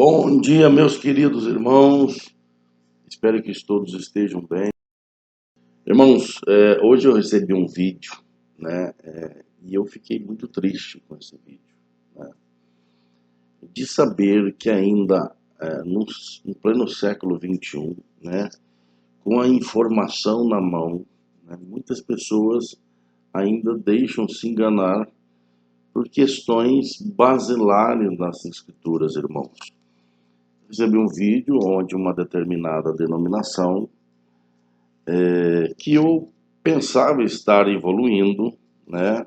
Bom dia, meus queridos irmãos. Espero que todos estejam bem. Irmãos, hoje eu recebi um vídeo, né? E eu fiquei muito triste com esse vídeo, né? De saber que ainda, no pleno século XXI, né? Com a informação na mão, né, muitas pessoas ainda deixam se enganar por questões basilares das escrituras, irmãos. Recebi um vídeo onde uma determinada denominação que eu pensava estar evoluindo, né?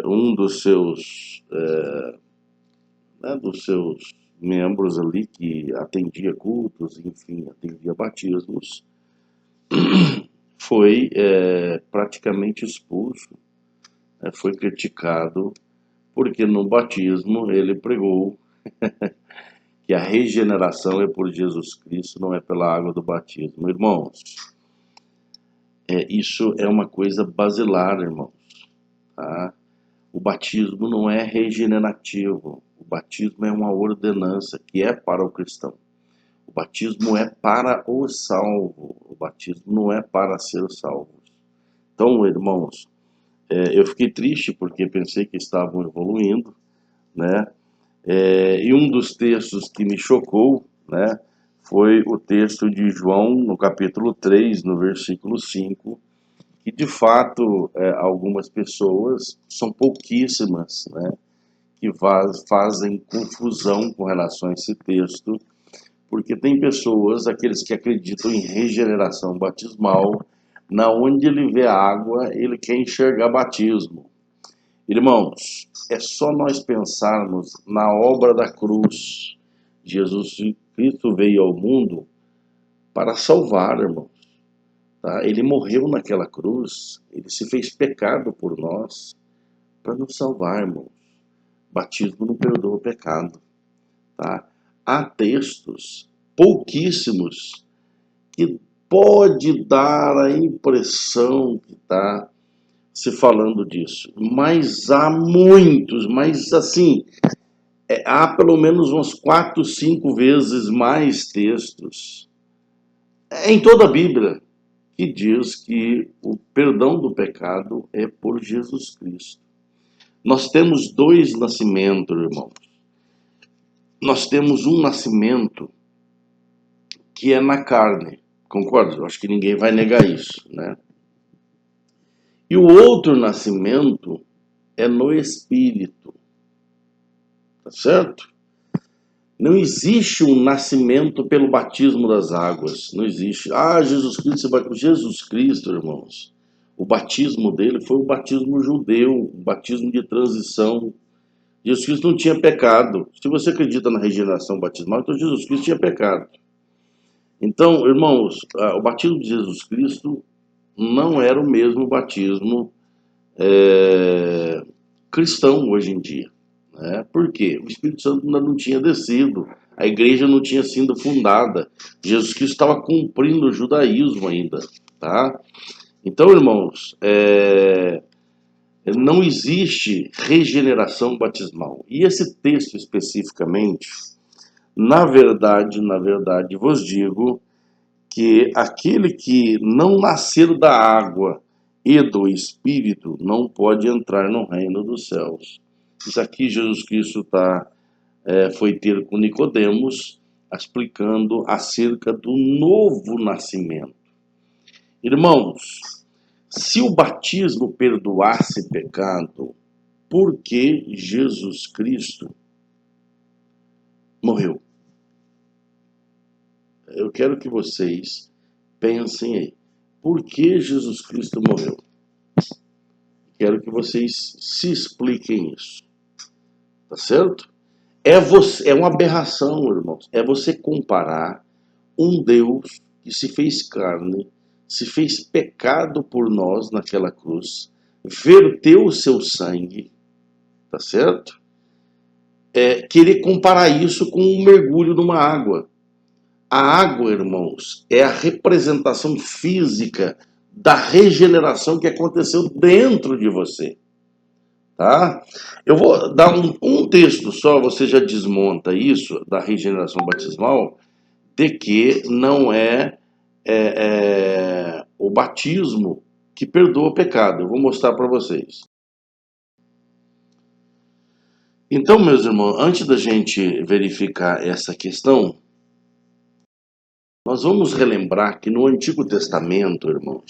Um dos seus membros ali que atendia cultos, enfim, atendia batismos, foi praticamente expulso, foi criticado, porque no batismo ele pregou que a regeneração é por Jesus Cristo, não é pela água do batismo. Irmãos, isso é uma coisa basilar, irmãos, tá? O batismo não é regenerativo, o batismo é uma ordenança que é para o cristão. O batismo é para o salvo, o batismo não é para ser salvo. Então, irmãos, eu fiquei triste porque pensei que estavam evoluindo, né? E um dos textos que me chocou, né, foi o texto de João, no capítulo 3, no versículo 5, que de fato algumas pessoas, são pouquíssimas, né, que fazem confusão com relação a esse texto, porque tem pessoas, aqueles que acreditam em regeneração batismal, na onde ele vê água, ele quer enxergar batismo. Irmãos, é só nós pensarmos na obra da cruz. Jesus Cristo veio ao mundo para salvar, irmãos. Tá? Ele morreu naquela cruz, ele se fez pecado por nós para nos salvar, irmãos. Batismo não perdoa o pecado. Tá? Há textos, pouquíssimos, que pode dar a impressão que está se falando disso, mas há muitos, mas assim, há pelo menos umas 4, 5 vezes mais textos em toda a Bíblia que diz que o perdão do pecado é por Jesus Cristo. Nós temos dois nascimentos, irmãos. Nós temos um nascimento que é na carne, concorda? Eu acho que ninguém vai negar isso, né? E o outro nascimento é no Espírito, tá certo? Não existe um nascimento pelo batismo das águas, não existe. Jesus Cristo, irmãos, o batismo dele foi o batismo judeu, o batismo de transição. Jesus Cristo não tinha pecado. Se você acredita na regeneração batismal, então Jesus Cristo tinha pecado. Então, irmãos, o batismo de Jesus Cristo não era o mesmo batismo cristão hoje em dia. Né? Por quê? O Espírito Santo ainda não tinha descido, a igreja não tinha sido fundada, Jesus Cristo estava cumprindo o judaísmo ainda. Tá? Então, irmãos, não existe regeneração batismal. E esse texto especificamente, na verdade, vos digo que aquele que não nascer da água e do Espírito não pode entrar no reino dos céus. Isso aqui Jesus Cristo foi ter com Nicodemos, explicando acerca do novo nascimento. Irmãos, se o batismo perdoasse pecado, por que Jesus Cristo morreu? Eu quero que vocês pensem aí. Por que Jesus Cristo morreu? Quero que vocês se expliquem isso. Tá certo? É uma aberração, irmãos. É você comparar um Deus que se fez carne, se fez pecado por nós naquela cruz, verteu o seu sangue, tá certo? Querer comparar isso com um mergulho numa água. A água, irmãos, é a representação física da regeneração que aconteceu dentro de você. tá? Eu vou dar um texto só, você já desmonta isso da regeneração batismal, de que não é o batismo que perdoa o pecado. Eu vou mostrar para vocês. Então, meus irmãos, antes da gente verificar essa questão, nós vamos relembrar que no Antigo Testamento, irmãos,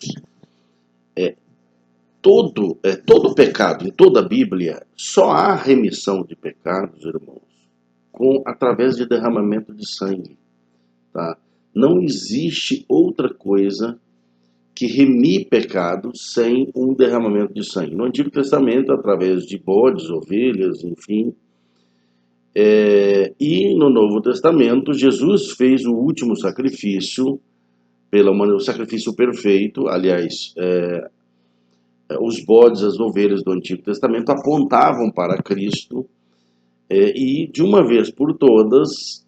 todo pecado, em toda a Bíblia, só há remissão de pecados, irmãos, através de derramamento de sangue. Tá? Não existe outra coisa que remir pecados sem um derramamento de sangue. No Antigo Testamento, através de bodes, ovelhas, enfim. E no Novo Testamento, Jesus fez o último sacrifício, o sacrifício perfeito. Aliás, os bodes, as ovelhas do Antigo Testamento apontavam para Cristo, e de uma vez por todas,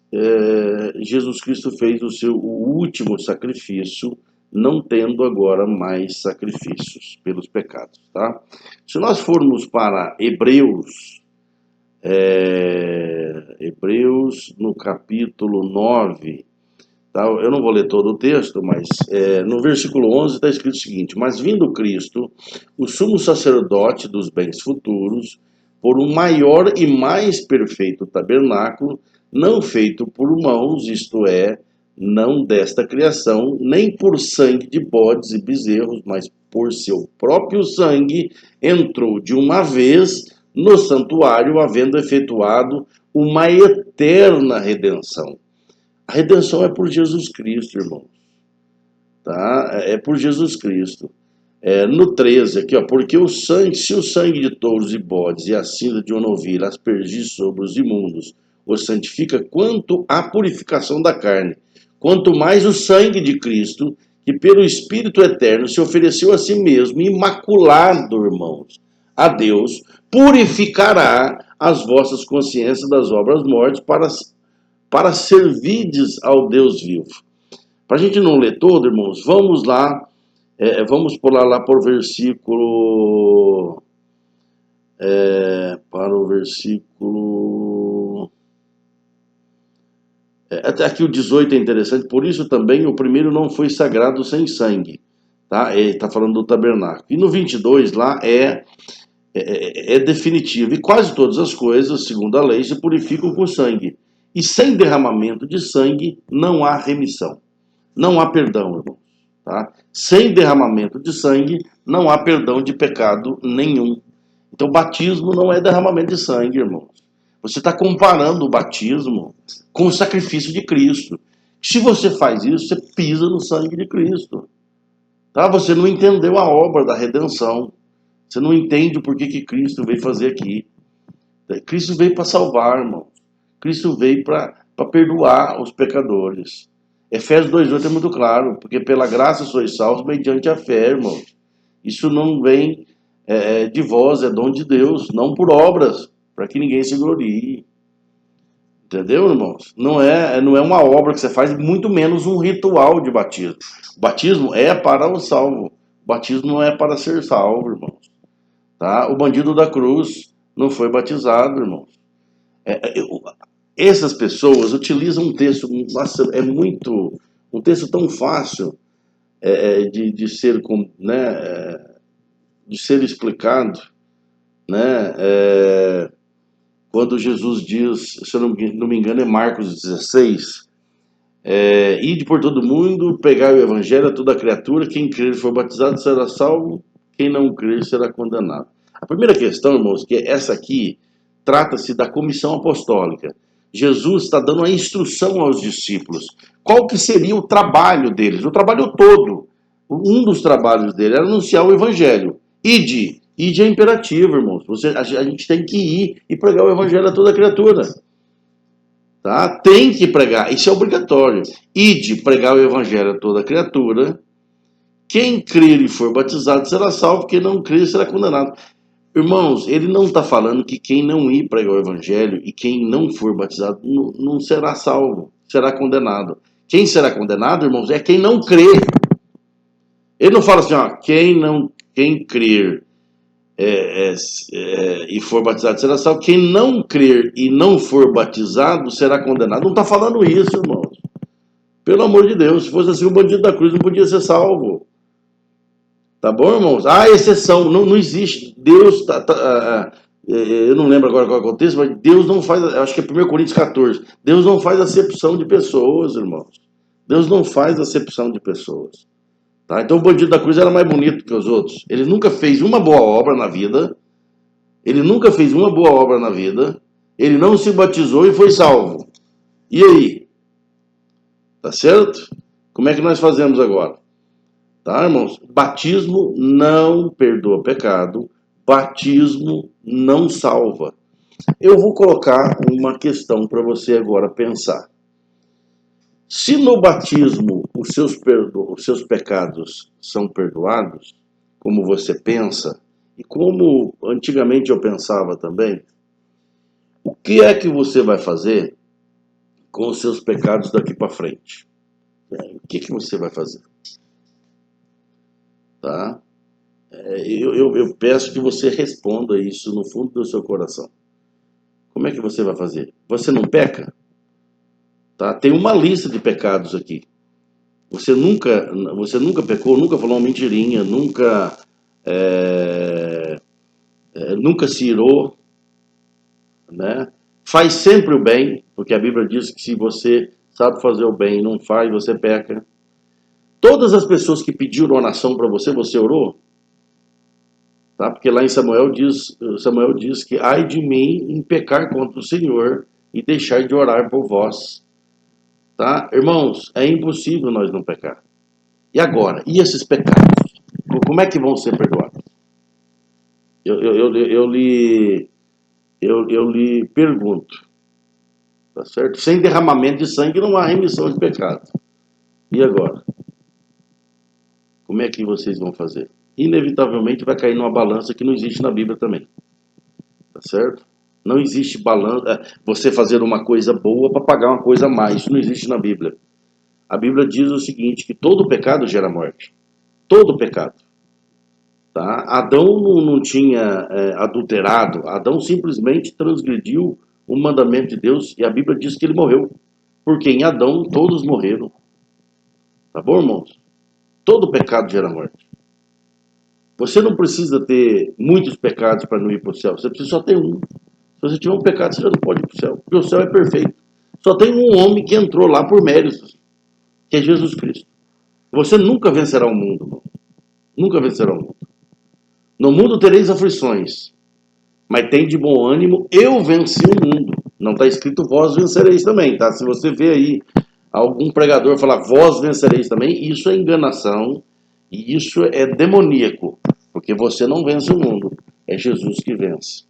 Jesus Cristo fez o último sacrifício, não tendo agora mais sacrifícios pelos pecados. Tá? Se nós formos para Hebreus no capítulo 9, tá? Eu não vou ler todo o texto, mas no versículo 11 está escrito o seguinte: mas vindo Cristo, o sumo sacerdote dos bens futuros, por um maior e mais perfeito tabernáculo, não feito por mãos, isto é, não desta criação, nem por sangue de bodes e bezerros, mas por seu próprio sangue, entrou de uma vez no santuário, havendo efetuado uma eterna redenção. A redenção é por Jesus Cristo, irmãos. Tá? É por Jesus Cristo. No 13 aqui, ó, porque se o sangue de touros e bodes e a cinza de uma novilha aspergir sobre os imundos os santifica quanto à purificação da carne, quanto mais o sangue de Cristo, que pelo Espírito Eterno se ofereceu a si mesmo, imaculado, irmãos, a Deus, purificará as vossas consciências das obras mortas para servirdes ao Deus vivo. Para a gente não ler todo, irmãos, vamos lá, vamos pular lá para o versículo, até aqui o 18 é interessante. Por isso também o primeiro não foi sagrado sem sangue, tá? Ele está falando do tabernáculo. E no 22 lá é definitivo. E quase todas as coisas, segundo a lei, se purificam com sangue. E sem derramamento de sangue não há remissão. Não há perdão, irmãos. Tá? Sem derramamento de sangue não há perdão de pecado nenhum. Então, batismo não é derramamento de sangue, irmãos. Você está comparando o batismo com o sacrifício de Cristo. Se você faz isso, você pisa no sangue de Cristo. Tá? Você não entendeu a obra da redenção. Você não entende o porquê que Cristo veio fazer aqui. Cristo veio para salvar, irmão. Cristo veio para perdoar os pecadores. Efésios 2:8 é muito claro, porque pela graça sois salvos mediante a fé, irmão. Isso não vem de vós, é dom de Deus, não por obras, para que ninguém se glorie. Entendeu, irmãos? Não é uma obra que você faz, muito menos um ritual de batismo. O batismo é para o salvo. O batismo não é para ser salvo, irmãos. Tá? O bandido da cruz não foi batizado, irmãos. Essas pessoas utilizam um texto, nossa, um texto tão fácil de ser, né, de ser explicado, né? Quando Jesus diz, se eu não me engano, é Marcos 16, ide por todo mundo, pregai o evangelho a toda criatura, quem crer e for batizado será salvo, quem não crer será condenado. A primeira questão, irmãos, que essa aqui trata-se da comissão apostólica. Jesus está dando a instrução aos discípulos. Qual que seria o trabalho deles? O trabalho todo. Um dos trabalhos dele era anunciar o evangelho. Ide é imperativo, irmãos. A gente tem que ir e pregar o evangelho a toda criatura. Tá? Tem que pregar, isso é obrigatório. Ide pregar o evangelho a toda criatura. Quem crer e for batizado será salvo, quem não crer será condenado. Irmãos, ele não está falando que quem não ir pregar o evangelho e quem não for batizado não será salvo, será condenado. Quem será condenado, irmãos, é quem não crê. Ele não fala assim, ó, quem crer e for batizado será salvo. Quem não crer e não for batizado será condenado. Não está falando isso, irmãos. Pelo amor de Deus, se fosse assim, o bandido da cruz não podia ser salvo. Tá bom, irmãos? Há exceção, não existe. Deus eu não lembro agora qual é o contexto, mas Deus não faz, acho que é 1 Coríntios 14. Deus não faz acepção de pessoas, irmãos. Deus não faz acepção de pessoas. Tá? Então o bandido da cruz era mais bonito que os outros. Ele nunca fez uma boa obra na vida. Ele nunca fez uma boa obra na vida. Ele não se batizou e foi salvo. E aí? Tá certo? Como é que nós fazemos agora? Tá, irmãos? Batismo não perdoa pecado. Batismo não salva. Eu vou colocar uma questão para você agora pensar. Se no batismo os seus pecados são perdoados, como você pensa, e como antigamente eu pensava também, o que é que você vai fazer com os seus pecados daqui para frente? O que você vai fazer? Tá? Eu peço que você responda isso no fundo do seu coração. Como é que você vai fazer? Você não peca? Tá? Tem uma lista de pecados aqui. Você nunca pecou, nunca falou uma mentirinha, nunca se irou, né? Faz sempre o bem, porque a Bíblia diz que se você sabe fazer o bem e não faz, você peca. Todas as pessoas que pediram oração para você, você orou? Tá? Porque lá em Samuel diz que ai de mim em pecar contra o Senhor e deixar de orar por vós. Tá? Irmãos, é impossível nós não pecar. E agora? E esses pecados? Como é que vão ser perdoados? Eu lhe pergunto, tá certo? Sem derramamento de sangue não há remissão de pecado. E agora? Como é que vocês vão fazer? Inevitavelmente vai cair numa balança que não existe na Bíblia também. Tá certo? Não existe balança, você fazer uma coisa boa para pagar uma coisa a mais. Isso não existe na Bíblia. A Bíblia diz o seguinte, que todo pecado gera morte. Todo pecado. Tá? Adão não tinha adulterado. Adão simplesmente transgrediu o mandamento de Deus e a Bíblia diz que ele morreu. Porque em Adão todos morreram. Tá bom, irmãos? Todo pecado gera morte. Você não precisa ter muitos pecados para não ir para o céu. Você precisa só ter um. Se você tiver um pecado, você já não pode ir para o céu. Porque o céu é perfeito. Só tem um homem que entrou lá por méritos, que é Jesus Cristo. Você nunca vencerá o mundo, irmão. Nunca vencerá o mundo. No mundo tereis aflições, mas tem de bom ânimo, eu venci o mundo. Não está escrito vós vencereis também, tá? Se você vê aí algum pregador falar vós vencereis também, isso é enganação e isso é demoníaco, porque você não vence o mundo, é Jesus que vence.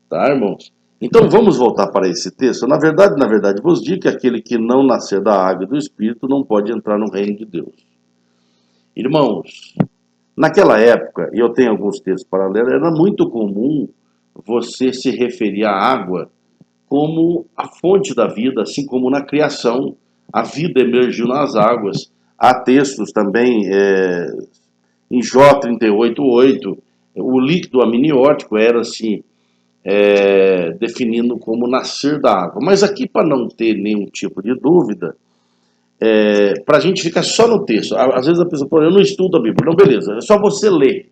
Tá, irmãos? Então vamos voltar para esse texto. Na verdade, vos digo que aquele que não nascer da água e do Espírito não pode entrar no reino de Deus. Irmãos, naquela época, e eu tenho alguns textos paralelos, era muito comum você se referir à água como a fonte da vida, assim como na criação a vida emergiu nas águas. Há textos também em Jó 38:8, o líquido amniótico era assim, definindo como nascer da água. Mas aqui, para não ter nenhum tipo de dúvida, para a gente ficar só no texto. Às vezes a pessoa fala, eu não estudo a Bíblia. Não, beleza, é só você ler.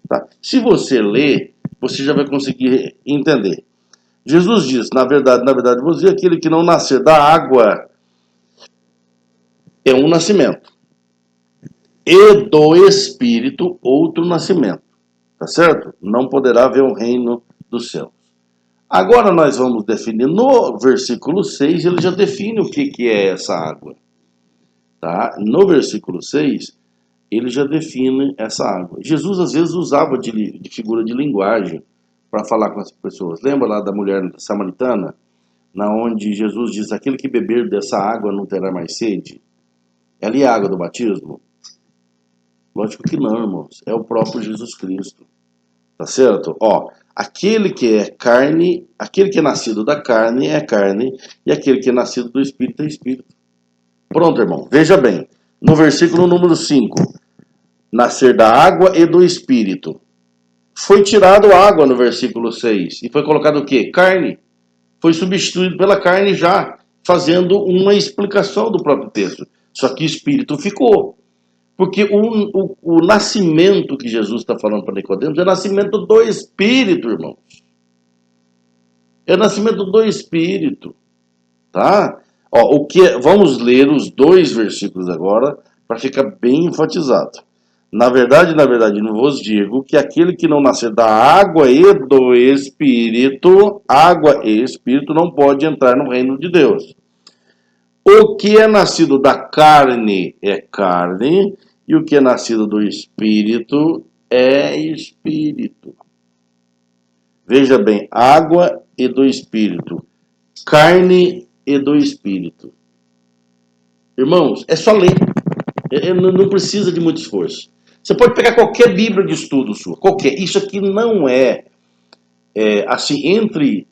Tá? Se você ler, você já vai conseguir entender. Jesus diz, na verdade, vos digo, aquele que não nascer da água é um nascimento. E do Espírito, outro nascimento. Tá certo? Não poderá ver o reino dos céus. Agora nós vamos definir, no versículo 6, ele já define o que é essa água. Tá? No versículo 6, ele já define essa água. Jesus às vezes usava de figura de linguagem para falar com as pessoas. Lembra lá da mulher samaritana? Na onde Jesus diz, aquele que beber dessa água não terá mais sede? Ali é a água do batismo? Lógico que não, irmãos. É o próprio Jesus Cristo. Tá certo? Ó, aquele que é carne, aquele que é nascido da carne é carne, e aquele que é nascido do Espírito é Espírito. Pronto, irmão. Veja bem. No versículo número 5. Nascer da água e do Espírito. Foi tirado água no versículo 6 e foi colocado o quê? Carne. Foi substituído pela carne já, fazendo uma explicação do próprio texto. Só que espírito ficou. Porque o nascimento que Jesus está falando para Nicodemos é nascimento do Espírito, irmão. É nascimento do Espírito, tá? Ó, vamos ler os dois versículos agora para ficar bem enfatizado. Na verdade, não vos digo que aquele que não nascer da água e do Espírito não pode entrar no reino de Deus. O que é nascido da carne é carne, e o que é nascido do Espírito é Espírito. Veja bem, água e do Espírito, carne e do Espírito. Irmãos, é só ler. Não precisa de muito esforço. Você pode pegar qualquer Bíblia de estudo sua, qualquer. Isso aqui não assim, entre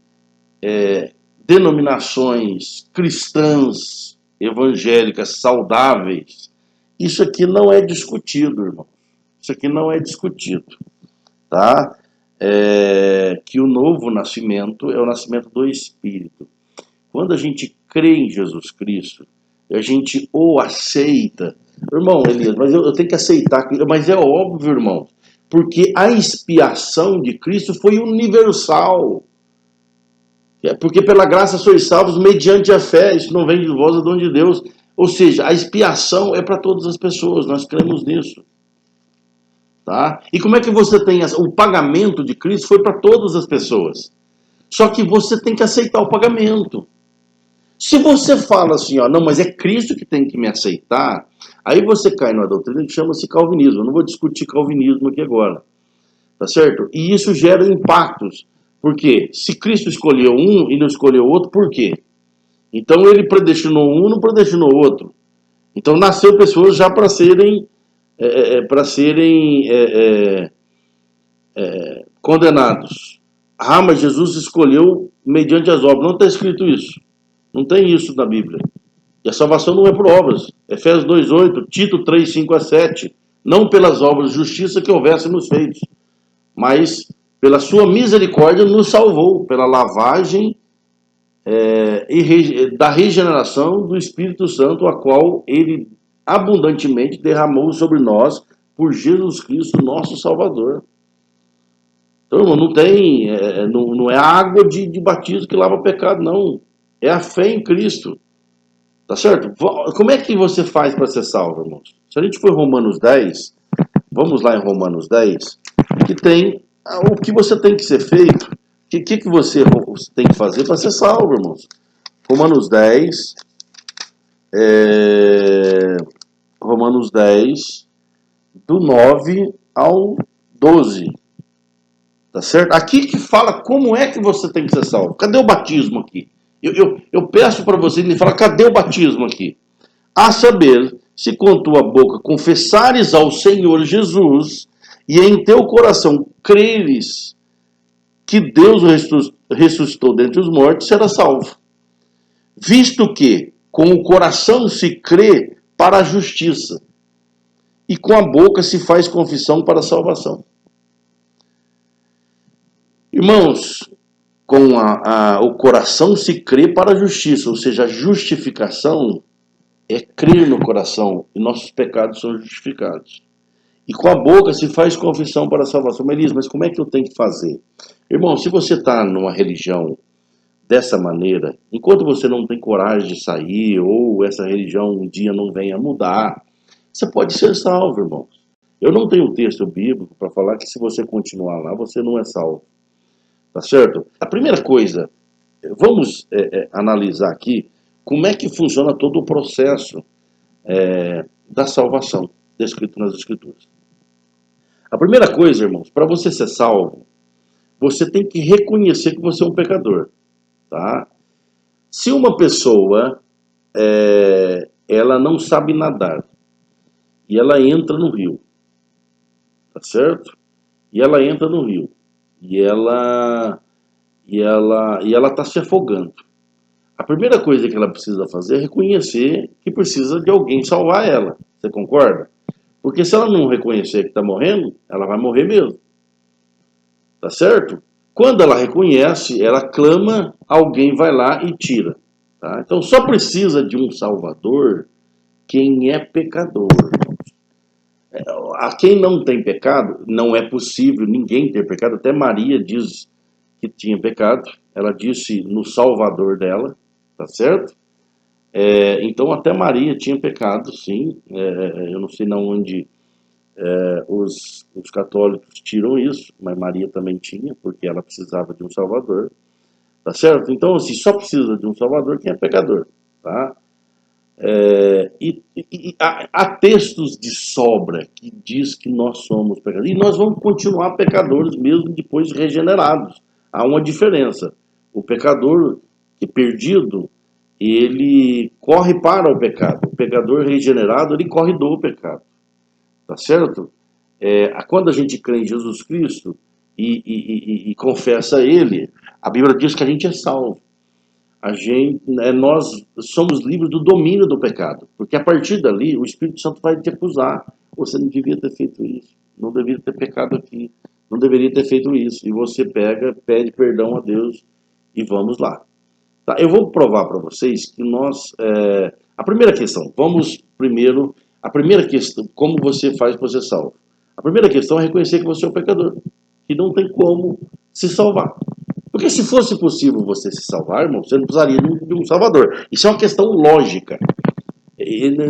denominações cristãs, evangélicas, saudáveis, isso aqui não é discutido, irmão. Isso aqui não é discutido, tá? Que o novo nascimento é o nascimento do Espírito. Quando a gente crê em Jesus Cristo, a gente o aceita. Irmão, Elias, mas eu tenho que aceitar. Mas é óbvio, irmão, porque a expiação de Cristo foi universal. Porque pela graça sois salvos mediante a fé. Isso não vem de vós, é dom de Deus. Ou seja, a expiação é para todas as pessoas. Nós cremos nisso. Tá? E como é que você tem o pagamento de Cristo foi para todas as pessoas. Só que você tem que aceitar o pagamento. Se você fala assim, ó, não, mas é Cristo que tem que me aceitar, aí você cai numa doutrina que chama-se calvinismo. Eu não vou discutir calvinismo aqui agora, tá certo? E isso gera impactos. Por quê? Se Cristo escolheu um e não escolheu outro, por quê? Então ele predestinou um, não predestinou outro. Então nasceu pessoas já para serem condenados. Ah, mas Jesus escolheu mediante as obras. Não está escrito isso. Não tem isso na Bíblia. E a salvação não é por obras. Efésios 2:8, Tito 3:5-7. Não pelas obras de justiça que houvéssemos feito, mas pela sua misericórdia nos salvou, pela lavagem da regeneração do Espírito Santo, a qual ele abundantemente derramou sobre nós por Jesus Cristo, nosso Salvador. Então, irmão, não é a água de batismo que lava pecado, não. É a fé em Cristo. Tá certo? Como é que você faz para ser salvo, irmãos? Se a gente for em Romanos 10, vamos lá em Romanos 10, que tem o que você tem que ser feito. O que você tem que fazer para ser salvo, irmãos? Romanos 10, Romanos 10, do 9 ao 12. Tá certo? Aqui que fala como é que você tem que ser salvo. Cadê o batismo aqui? Eu peço para você me falar, cadê o batismo aqui? A saber, se com tua boca confessares ao Senhor Jesus e em teu coração creres que Deus o ressuscitou dentre os mortos, será salvo. Visto que com o coração se crê para a justiça e com a boca se faz confissão para a salvação. Irmãos, com o coração se crê para a justiça, ou seja, a justificação é crer no coração e nossos pecados são justificados. E com a boca se faz confissão para a salvação. Mas como é que eu tenho que fazer? Irmão, se você está numa religião dessa maneira, enquanto você não tem coragem de sair, ou essa religião um dia não venha a mudar, você pode ser salvo, irmão. Eu não tenho texto bíblico para falar que se você continuar lá, você não é salvo. Tá certo? A primeira coisa, vamos analisar aqui como é que funciona todo o processo da salvação descrito nas Escrituras. A primeira coisa, irmãos, para você ser salvo, você tem que reconhecer que você é um pecador. Tá? Se uma pessoa ela não sabe nadar e ela entra no rio, tá certo? E ela entra no rio e ela está se afogando. A primeira coisa que ela precisa fazer é reconhecer que precisa de alguém salvar ela. Você concorda? Porque se ela não reconhecer que está morrendo, ela vai morrer mesmo. tá certo? Quando ela reconhece, ela clama, alguém vai lá e tira. Tá? Então só precisa de um Salvador quem é pecador. A quem não tem pecado, não é possível ninguém ter pecado. Até Maria diz que tinha pecado. Ela disse no Salvador dela, tá certo? Então até Maria tinha pecado, sim. Eu não sei na onde os católicos tiram isso, mas Maria também tinha, porque ela precisava de um Salvador, tá certo? Então, assim, só precisa de um Salvador quem é pecador, tá? Há textos de sobra que diz que nós somos pecadores, e nós vamos continuar pecadores mesmo depois de regenerados. Há uma diferença. O pecador que é perdido, ele corre para o pecado. O pecador regenerado, ele corre do pecado, tá certo? Quando a gente crê em Jesus Cristo e confessa Ele, a Bíblia diz que a gente é salvo. Nós somos livres do domínio do pecado, porque a partir dali o Espírito Santo vai te acusar. Você não devia ter feito isso, não deveria ter pecado aqui, não deveria ter feito isso. E você pede perdão a Deus e vamos lá. Tá? Eu vou provar para vocês que a primeira questão, vamos primeiro. A primeira questão, como você faz para ser salvo? A primeira questão é reconhecer que você é um pecador, que não tem como se salvar. Porque se fosse possível você se salvar, irmão, você não precisaria de um salvador. Isso é uma questão lógica.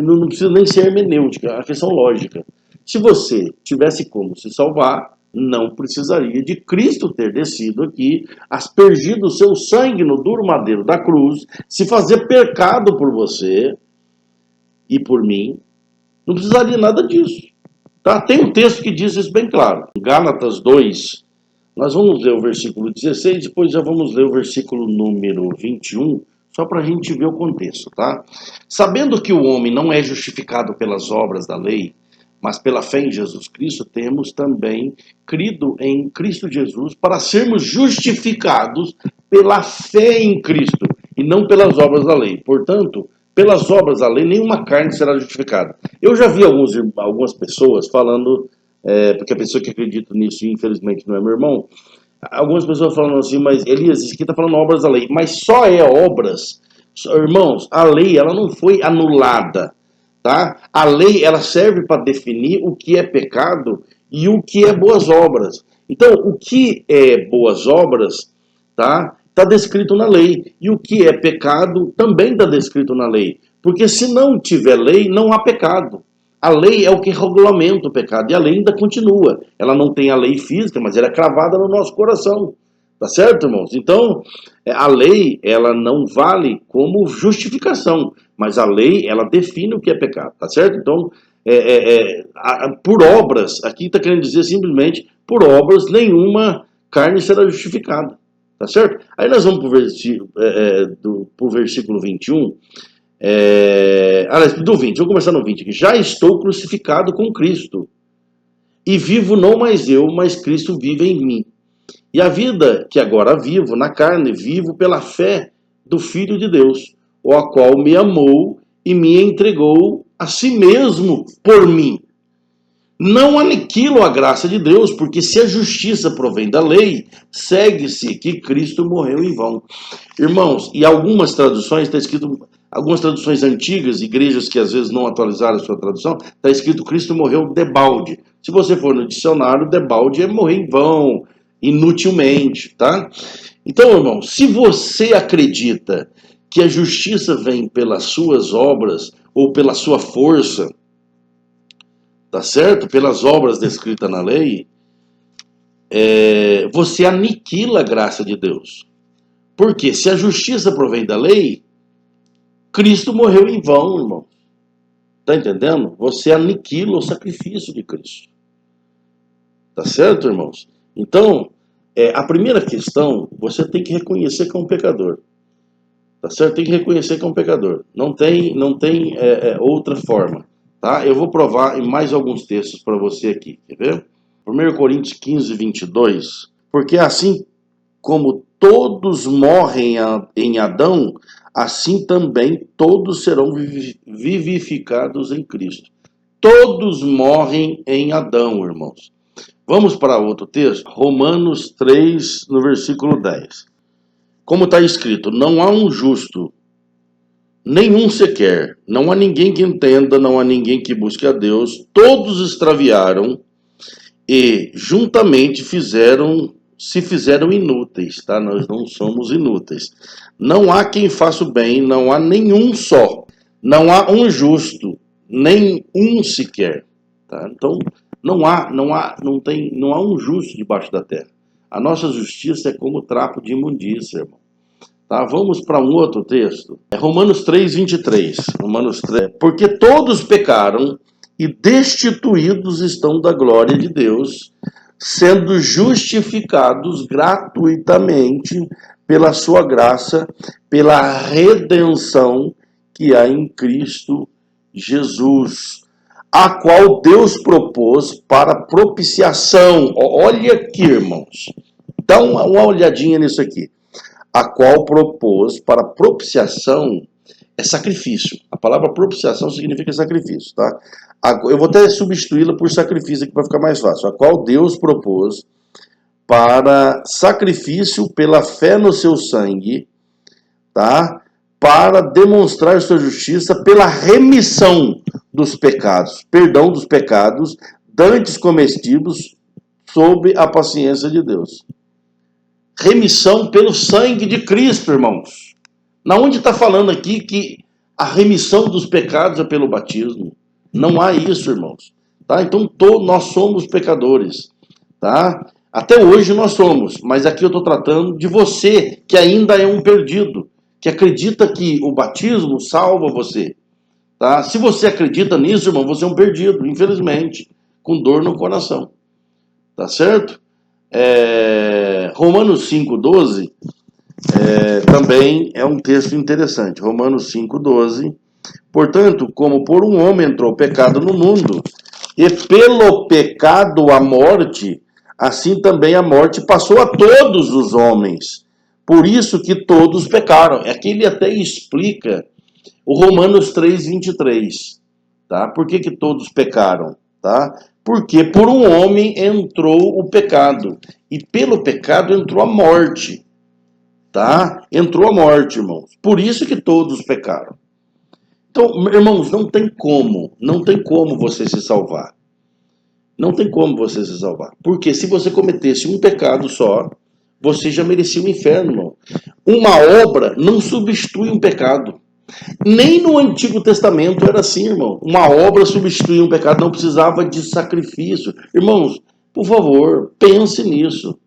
Não precisa nem ser hermenêutica, é uma questão lógica. Se você tivesse como se salvar, não precisaria de Cristo ter descido aqui, aspergido o seu sangue no duro madeiro da cruz, se fazer pecado por você e por mim. Não precisaria nada disso. Tá? Tem um texto que diz isso bem claro. Em Gálatas 2, nós vamos ler o versículo 16, depois já vamos ler o versículo número 21, só para a gente ver o contexto, tá? Sabendo que o homem não é justificado pelas obras da lei, mas pela fé em Jesus Cristo, temos também crido em Cristo Jesus para sermos justificados pela fé em Cristo e não pelas obras da lei. Portanto, pelas obras da lei, nenhuma carne será justificada. Eu já vi algumas pessoas falando, porque a pessoa que acredita nisso, infelizmente, não é meu irmão, algumas pessoas falando assim, mas Elias, isso aqui está falando obras da lei, mas só é obras, irmãos, a lei ela não foi anulada, tá? A lei ela serve para definir o que é pecado e o que é boas obras. Então, o que é boas obras, tá? Está descrito na lei. E o que é pecado também está descrito na lei. Porque se não tiver lei, não há pecado. A lei é o que regulamenta o pecado. E a lei ainda continua. Ela não tem a lei física, mas ela é cravada no nosso coração. Tá certo, irmãos? Então, a lei, ela não vale como justificação. Mas a lei, ela define o que é pecado. Tá certo? Então, por obras, aqui está querendo dizer simplesmente, por obras, nenhuma carne será justificada. Tá certo? Aí nós vamos pro versículo 21. Aliás, do 20, vou começar no 20 aqui. Já estou crucificado com Cristo. E vivo não mais eu, mas Cristo vive em mim. E a vida que agora vivo na carne, vivo pela fé do Filho de Deus, o qual me amou e me entregou a si mesmo por mim. Não aniquilo a graça de Deus, porque se a justiça provém da lei, segue-se que Cristo morreu em vão. Irmãos, e algumas traduções, está escrito, algumas traduções antigas, igrejas que às vezes não atualizaram a sua tradução, está escrito Cristo morreu debalde. Se você for no dicionário, debalde é morrer em vão, inutilmente, tá? Então, irmão, se você acredita que a justiça vem pelas suas obras ou pela sua força, tá certo? Pelas obras descritas na lei, você aniquila a graça de Deus. Porque se a justiça provém da lei, Cristo morreu em vão, irmão. Tá entendendo? Você aniquila o sacrifício de Cristo. Tá certo, irmãos? Então, a primeira questão, você tem que reconhecer que é um pecador. Tá certo? Tem que reconhecer que é um pecador. Não tem outra forma. Tá? Eu vou provar em mais alguns textos para você aqui. Quer ver? 1 Coríntios 15, 22. Porque assim como todos morrem em Adão, assim também todos serão vivificados em Cristo. Todos morrem em Adão, irmãos. Vamos para outro texto, Romanos 3, no versículo 10. Como está escrito, não há um justo, nenhum sequer, não há ninguém que entenda, não há ninguém que busque a Deus, todos extraviaram e juntamente se fizeram inúteis, tá? Nós não somos inúteis. Não há quem faça o bem, não há nenhum só, não há um justo, nem um sequer, tá? Então, não há um justo debaixo da terra. A nossa justiça é como trapo de imundícia, irmão. Tá? Vamos para um outro texto. É Romanos 3, 23. Romanos 3. Porque todos pecaram e destituídos estão da glória de Deus, sendo justificados gratuitamente pela sua graça, pela redenção que há em Cristo Jesus, a qual Deus propôs para propiciação. Olha aqui, irmãos. Dá uma olhadinha nisso aqui. A qual propôs para propiciação é sacrifício. A palavra propiciação significa sacrifício, tá? Eu vou até substituí-la por sacrifício aqui para ficar mais fácil. A qual Deus propôs para sacrifício pela fé no seu sangue, tá? Para demonstrar sua justiça pela remissão dos pecados, perdão dos pecados, dantes cometidos sob a paciência de Deus. Remissão pelo sangue de Cristo, irmãos. Na onde está falando aqui que a remissão dos pecados é pelo batismo? Não há isso, irmãos. Tá? Então nós somos pecadores. Tá? Até hoje nós somos, mas aqui eu estou tratando de você que ainda é um perdido, que acredita que o batismo salva você. Tá? Se você acredita nisso, irmão, você é um perdido, infelizmente, com dor no coração. Tá certo? Romanos 5,12 também é um texto interessante. Romanos 5,12. Portanto, como por um homem entrou o pecado no mundo, e pelo pecado a morte, assim também a morte passou a todos os homens. Por isso que todos pecaram. Aqui ele até explica o Romanos 3,23. Tá? Por que todos pecaram? Tá? Porque por um homem entrou o pecado. E pelo pecado entrou a morte. Tá? Entrou a morte, irmãos. Por isso que todos pecaram. Então, irmãos, não tem como você se salvar. Não tem como você se salvar. Porque se você cometesse um pecado só, você já merecia o inferno, irmão. Uma obra não substitui um pecado. Nem no Antigo Testamento era assim, irmão. Uma obra substituía um pecado, não precisava de sacrifício. Irmãos, por favor, pense nisso.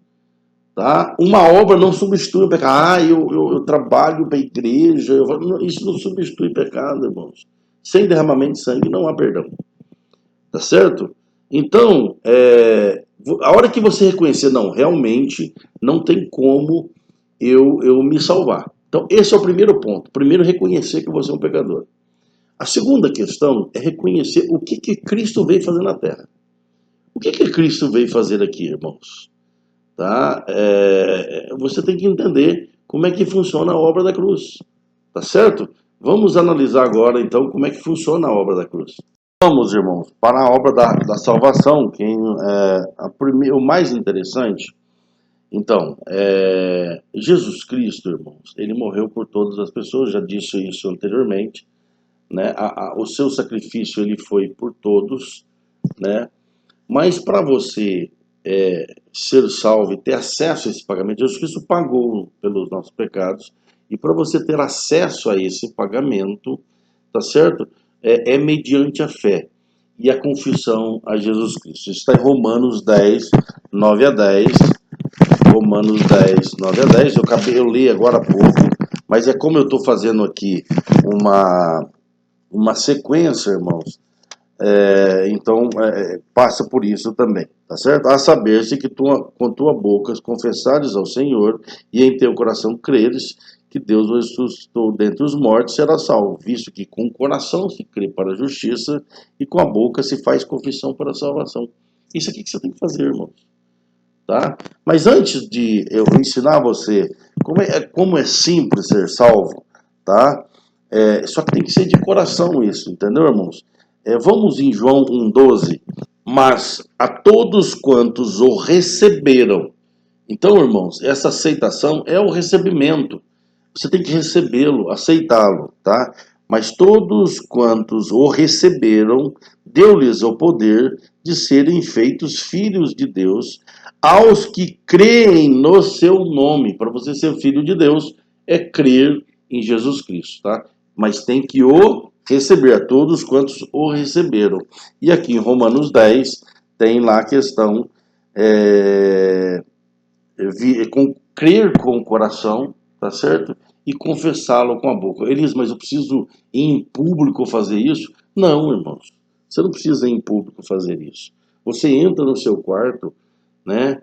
Tá? Uma obra não substitui o pecado. Eu trabalho para a igreja. Isso não substitui pecado, irmãos. Sem derramamento de sangue não há perdão. Tá certo? Então, a hora que você reconhecer, não, realmente não tem como eu me salvar. Então, esse é o primeiro ponto. Primeiro, reconhecer que você é um pecador. A segunda questão é reconhecer o que Cristo veio fazer na Terra. O que Cristo veio fazer aqui, irmãos? Tá? Você tem que entender como é que funciona a obra da cruz. Tá certo? Vamos analisar agora, então, como é que funciona a obra da cruz. Vamos, irmãos, para a obra da salvação, o mais interessante. Então, Jesus Cristo, irmãos, ele morreu por todas as pessoas, já disse isso anteriormente, né? O seu sacrifício ele foi por todos, né? Mas para você ser salvo e ter acesso a esse pagamento, Jesus Cristo pagou pelos nossos pecados, e para você ter acesso a esse pagamento, tá certo? É mediante a fé e a confissão a Jesus Cristo. Isso está em Romanos 10, 9 a 10. Romanos 10, 9 a 10. Eu li agora há pouco, mas é como eu estou fazendo aqui uma sequência, irmãos. Então, passa por isso também, tá certo? A saber-se que com tua boca confessares ao Senhor e em teu coração creres que Deus o ressuscitou dentre os mortos, será salvo, visto que com o coração se crê para a justiça e com a boca se faz confissão para a salvação. Isso aqui que você tem que fazer, irmãos. Tá? Mas antes de eu ensinar você como é simples ser salvo, tá? Só que tem que ser de coração isso, entendeu, irmãos? Vamos em João 1,12. mas a todos quantos o receberam. Então, irmãos, essa aceitação é o recebimento. Você tem que recebê-lo, aceitá-lo, tá? Mas todos quantos o receberam, deu-lhes o poder de serem feitos filhos de Deus, aos que creem no seu nome. Para você ser filho de Deus, é crer em Jesus Cristo, tá? Mas tem que o receber, a todos quantos o receberam. E aqui em Romanos 10, tem lá a questão, crer com o coração, tá certo? E confessá-lo com a boca. Elias, mas eu preciso ir em público fazer isso? Não, irmãos. Você não precisa ir em público fazer isso. Você entra no seu quarto, né?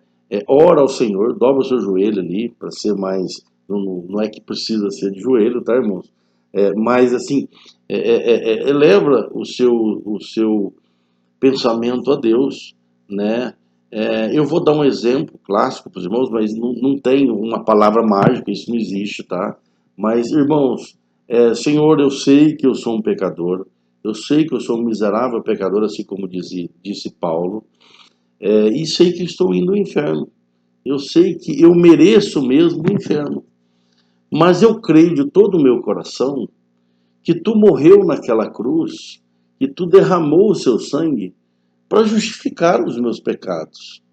Ora ao Senhor, dobra o seu joelho ali, para ser mais. Não é que precisa ser de joelho, tá, irmãos? Mas assim, eleva o seu pensamento a Deus, né? Eu vou dar um exemplo clássico para os irmãos, mas não tem uma palavra mágica, isso não existe, tá? Mas, irmãos, Senhor, eu sei que eu sou um pecador, eu sei que eu sou um miserável pecador, assim como disse Paulo, e sei que estou indo ao inferno. Eu sei que eu mereço mesmo o inferno. Mas eu creio de todo o meu coração que tu morreu naquela cruz, que tu derramou o seu sangue para justificar os meus pecados,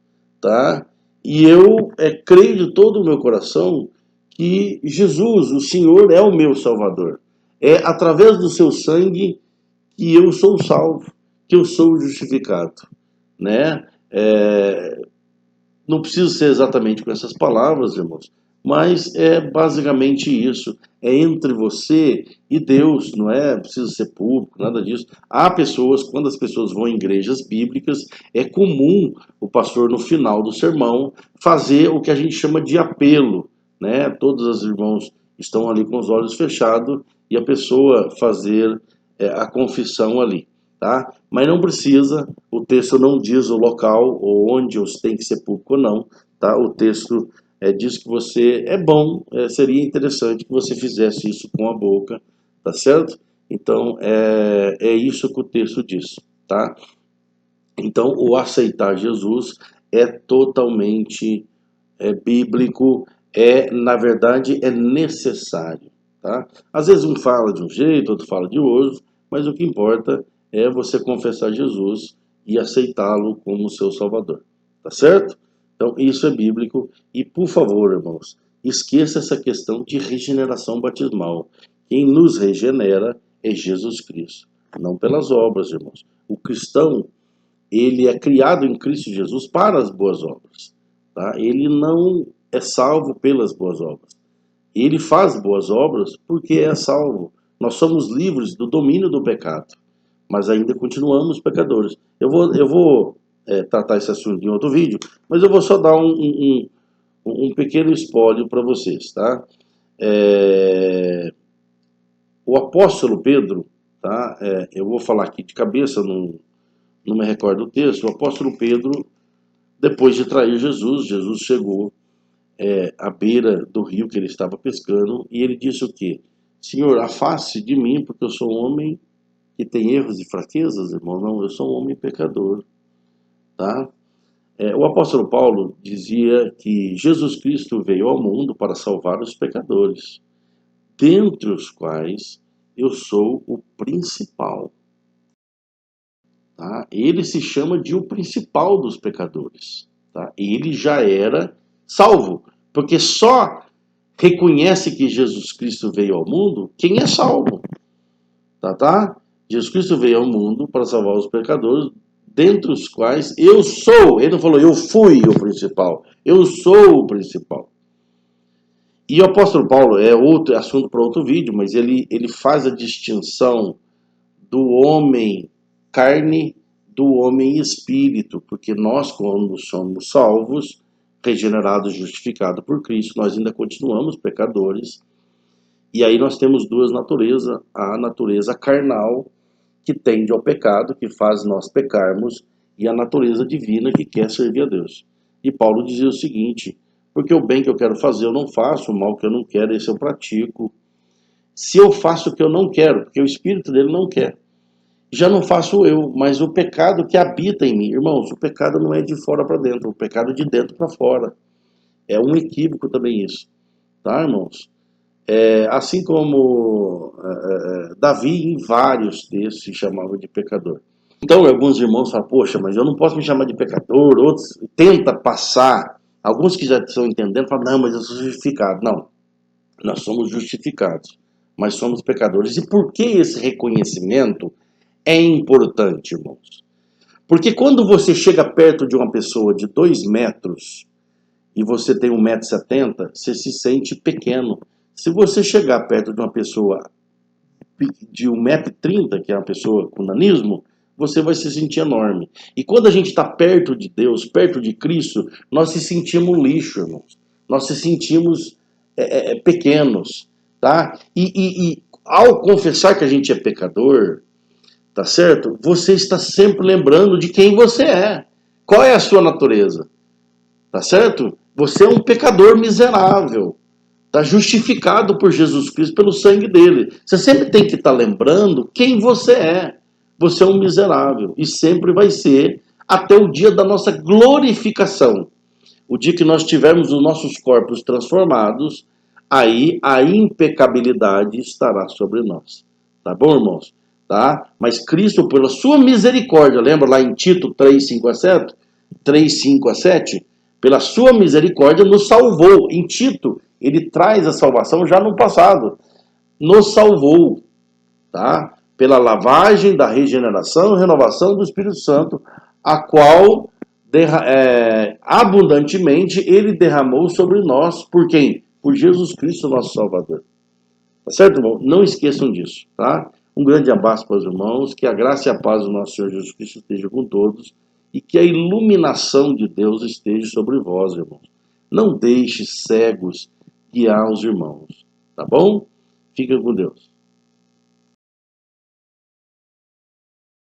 tá? E eu creio de todo o meu coração que Jesus, o Senhor, é o meu Salvador. É através do seu sangue que eu sou salvo, que eu sou justificado, né? Não precisa ser exatamente com essas palavras, irmãos, mas é basicamente isso. É entre você e Deus, não é precisa ser público, nada disso. Há pessoas, quando as pessoas vão em igrejas bíblicas, é comum o pastor, no final do sermão, fazer o que a gente chama de apelo, né? Todos os irmãos estão ali com os olhos fechados e a pessoa fazer a confissão ali, tá? Mas não precisa, o texto não diz o local ou onde tem que ser público ou não, tá? O texto diz que você é bom, seria interessante que você fizesse isso com a boca, tá certo? Então é isso que o texto diz, tá? Então o aceitar Jesus é totalmente bíblico, na verdade é necessário, tá? Às vezes um fala de um jeito, outro fala de outro, mas o que importa é você confessar Jesus e aceitá-lo como seu Salvador, tá certo? Então isso é bíblico e, por favor, irmãos, esqueça essa questão de regeneração batismal. Quem nos regenera é Jesus Cristo, não pelas obras, irmãos. O cristão, ele é criado em Cristo Jesus para as boas obras, tá? Ele não é salvo pelas boas obras. Ele faz boas obras porque é salvo. Nós somos livres do domínio do pecado, mas ainda continuamos pecadores. Eu vou tratar esse assunto em outro vídeo, mas eu vou só dar um pequeno espólio para vocês, tá? O apóstolo Pedro, tá? Eu vou falar aqui de cabeça, não me recordo o texto. O apóstolo Pedro, depois de trair Jesus, Jesus chegou à beira do rio que ele estava pescando e ele disse o quê? Senhor, afaste de mim, porque eu sou um homem que tem erros e fraquezas, irmão. Não, eu sou um homem pecador, tá? O apóstolo Paulo dizia que Jesus Cristo veio ao mundo para salvar os pecadores, dentre os quais eu sou o principal, tá? Ele se chama de o principal dos pecadores, tá? Ele já era salvo, porque só reconhece que Jesus Cristo veio ao mundo quem é salvo, tá? Jesus Cristo veio ao mundo para salvar os pecadores, dentre os quais eu sou. Ele não falou eu fui o principal, eu sou o principal. E o apóstolo Paulo é outro assunto para outro vídeo, mas ele faz a distinção do homem carne do homem espírito, porque nós, quando somos salvos, regenerados, justificados por Cristo, nós ainda continuamos pecadores. E aí nós temos duas naturezas, a natureza carnal, que tende ao pecado, que faz nós pecarmos, e a natureza divina, que quer servir a Deus. E Paulo dizia o seguinte: porque o bem que eu quero fazer eu não faço, o mal que eu não quero, esse eu pratico. Se eu faço o que eu não quero, porque o espírito dele não quer, já não faço eu, mas o pecado que habita em mim. Irmãos, o pecado não é de fora para dentro, o pecado é de dentro para fora. É um equívoco também isso, tá, irmãos? Assim como Davi, em vários textos, se chamava de pecador. Então, alguns irmãos falam, poxa, mas eu não posso me chamar de pecador. Outros tenta passar, alguns que já estão entendendo, falam, não, mas eu sou justificado. Não, nós somos justificados, mas somos pecadores. E por que esse reconhecimento é importante, irmãos? Porque quando você chega perto de uma pessoa de 2 metros e você tem 1,70 m, você se sente pequeno. Se você chegar perto de uma pessoa de 1,30 m, que é uma pessoa com nanismo, você vai se sentir enorme. E quando a gente está perto de Deus, perto de Cristo, nós se sentimos lixo, irmãos. Nós se sentimos pequenos, tá? E ao confessar que a gente é pecador, tá certo? Você está sempre lembrando de quem você é. Qual é a sua natureza? Tá certo? Você é um pecador miserável. Está justificado por Jesus Cristo, pelo sangue dele. Você sempre tem que estar lembrando quem você é. Você é um miserável. E sempre vai ser até o dia da nossa glorificação. O dia que nós tivermos os nossos corpos transformados, aí a impecabilidade estará sobre nós. Tá bom, irmãos? Tá? Mas Cristo, pela sua misericórdia, lembra lá em Tito 3:5-7? 3:5-7? Pela sua misericórdia nos salvou. Em Tito, ele traz a salvação já no passado. Nos salvou, tá? Pela lavagem da regeneração e renovação do Espírito Santo, a qual abundantemente ele derramou sobre nós. Por quem? Por Jesus Cristo, nosso Salvador. Tá certo, irmão? Não esqueçam disso, tá? Um grande abraço para os irmãos, que a graça e a paz do nosso Senhor Jesus Cristo esteja com todos e que a iluminação de Deus esteja sobre vós, irmãos. Não deixe cegos guiar os irmãos, tá bom? Fica com Deus.